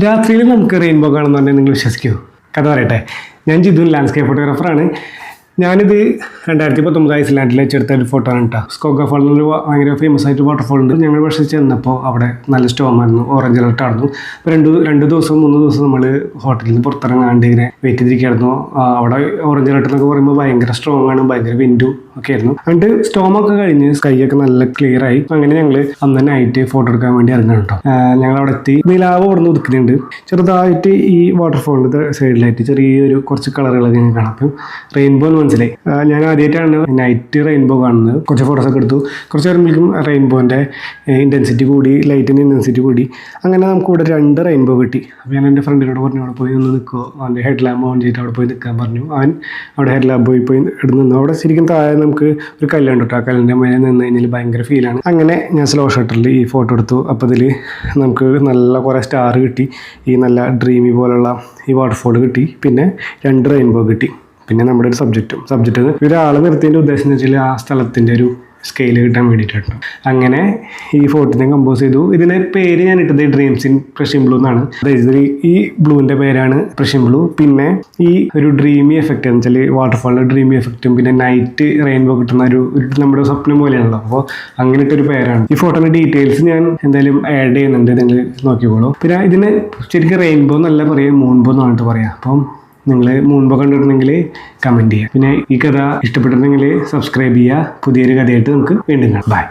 രാത്രിയിൽ നമുക്ക് റെയിൻബോ കാണുന്ന പറഞ്ഞാൽ നിങ്ങൾ വിശ്വസിക്കുമോ? കഥ പറയട്ടെ. ഞാൻ ജിതു, ലാൻഡ്സ്കേപ്പ് ഫോട്ടോഗ്രാഫറാണ്. ഞാനിത് 2019 ഐസ്ലാൻഡിൽ വെച്ചെടുത്ത ഒരു ഫോട്ടോ ആണ് കേട്ടോ. സ്കോഗ ഫാൾ എന്നൊരു ഭയങ്കര ഫേമസ് ആയിട്ട് വാട്ടർഫോൾ ഉണ്ട്. ഞങ്ങൾ പക്ഷേ ചെന്നപ്പോൾ അവിടെ നല്ല സ്റ്റോം ആയിരുന്നു, ഓറഞ്ച് അലർട്ട് ആയിരുന്നു. അപ്പോൾ രണ്ട് ദിവസം 3 ദിവസം നമ്മൾ ഹോട്ടലിൽ നിന്ന് പുറത്തിറങ്ങാണ്ട് ഇങ്ങനെ വെയിറ്റ് ചെയ്തിരിക്കുകയായിരുന്നു. അവിടെ ഓറഞ്ച് അലർട്ട് എന്നൊക്കെ പറയുമ്പോൾ ഭയങ്കര സ്ട്രോങ് ആണ്, ഭയങ്കര വിൻഡും ഒക്കെ ആയിരുന്നു. എന്നിട്ട് സ്റ്റോമൊക്കെ കഴിഞ്ഞ് സ്കൈയൊക്കെ നല്ല ക്ലിയർ ആയി. അങ്ങനെ ഞങ്ങൾ അന്ന് നൈറ്റ് ഫോട്ടോ എടുക്കാൻ വേണ്ടി ഇറങ്ങണം കേട്ടോ. ഞങ്ങൾ അവിടെ എത്തി. നിലാവ് അവിടെ നിന്ന് ഉദിക്കുന്നുണ്ട്. ചെറുതായിട്ട് ഈ വാട്ടർഫോളിൻ്റെ സൈഡിലായിട്ട് ചെറിയൊരു കുറച്ച് കളറുകളൊക്കെ ഞാൻ കാണാം. അപ്പം റെയിൻബോ മനസ്സിലായി. ഞാൻ ആദ്യമായിട്ടാണ് നൈറ്റ് റെയിൻബോ കാണുന്നത്. കുറച്ച് ഫോട്ടോസൊക്കെ എടുത്തു. കുറച്ച് നേരമ്പോഴേക്കും റെയിൻബോൻ്റെ ഇൻറ്റൻസിറ്റി കൂടി, ലൈറ്റിൻ്റെ ഇൻറ്റൻസിറ്റി കൂടി. അങ്ങനെ നമുക്കിവിടെ 2 റെയിൻബോ കിട്ടി. അപ്പോൾ ഞാൻ എൻ്റെ ഫ്രണ്ടിനോട് പറഞ്ഞു അവിടെ പോയി ഒന്ന് നിൽക്കുമോ, അവൻ്റെ ഹെഡ് ലാമ്പ് ഓൺ ചെയ്തിട്ട് അവിടെ പോയി നിൽക്കാൻ പറഞ്ഞു. അവൻ അവിടെ ഹെഡ് ലാമ്പ് പോയി നിന്നു. അവിടെ ശരിക്കും താഴെ നമുക്ക് ഒരു കല്ലുണ്ട് കേട്ടോ. ആ കല്ലിൻ്റെ മേലെ നിന്ന് കഴിഞ്ഞാൽ ഭയങ്കര ഫീലാണ്. അങ്ങനെ ഞാൻ സ്ലോ ഷട്ടറിൽ ഈ ഫോട്ടോ എടുത്തു. അപ്പോൾ ഇതിൽ നമുക്ക് നല്ല കുറേ സ്റ്റാർ കിട്ടി, ഈ നല്ല ഡ്രീമി പോലുള്ള ഈ വാട്ടർഫോൾ കിട്ടി, പിന്നെ 2 റെയിൻബോ കിട്ടി, പിന്നെ നമ്മുടെ ഒരു സബ്ജക്റ്റ് ഒരാൾ നിർത്തിയതിൻ്റെ ഉദ്ദേശം എന്ന് വെച്ചാൽ ആ സ്ഥലത്തിൻ്റെ ഒരു സ്കെയിൽ കിട്ടാൻ വേണ്ടിയിട്ടാണ്. അങ്ങനെ ഈ ഫോട്ടോ ഞാൻ കമ്പോസ് ചെയ്തു. ഇതിൻ്റെ പേര് ഞാൻ ഇട്ടത് ഡ്രീംസ് ഇൻ പ്രഷ്യൻ ബ്ലൂ എന്നാണ്. അതായത് ഈ ബ്ലൂവിൻ്റെ പേരാണ് പ്രഷ്യൻ ബ്ലൂ. പിന്നെ ഈ ഒരു ഡ്രീമി എഫക്റ്റ് എന്ന് വെച്ചാൽ വാട്ടർഫാളിൻ്റെ ഡ്രീമി എഫക്റ്റും പിന്നെ നൈറ്റ് റെയിൻബോ കിട്ടുന്ന ഒരു നമ്മുടെ സ്വപ്നം പോലെയാണല്ലോ. അപ്പോൾ അങ്ങനത്തെ ഒരു പേരാണ്. ഈ ഫോട്ടോയുടെ ഡീറ്റെയിൽസ് ഞാൻ എന്തായാലും ആഡ് ചെയ്യുന്നുണ്ട്, നിങ്ങൾ നോക്കിക്കോളൂ. പിന്നെ ഇതിന് ശരിക്കും റെയിൻബോ എന്നല്ല പറയുക, മൂൺബോ എന്നാണ് പറയാം. അപ്പം നിങ്ങൾ മുൻപ് കണ്ടിട്ടുണ്ടെങ്കിൽ കമൻറ്റ് ചെയ്യുക. പിന്നെ ഈ കഥ ഇഷ്ടപ്പെട്ടിട്ടുണ്ടെങ്കിൽ സബ്സ്ക്രൈബ് ചെയ്യുക. പുതിയൊരു കഥയായിട്ട് നമുക്ക് വീണ്ടും കാണാം. ബൈ.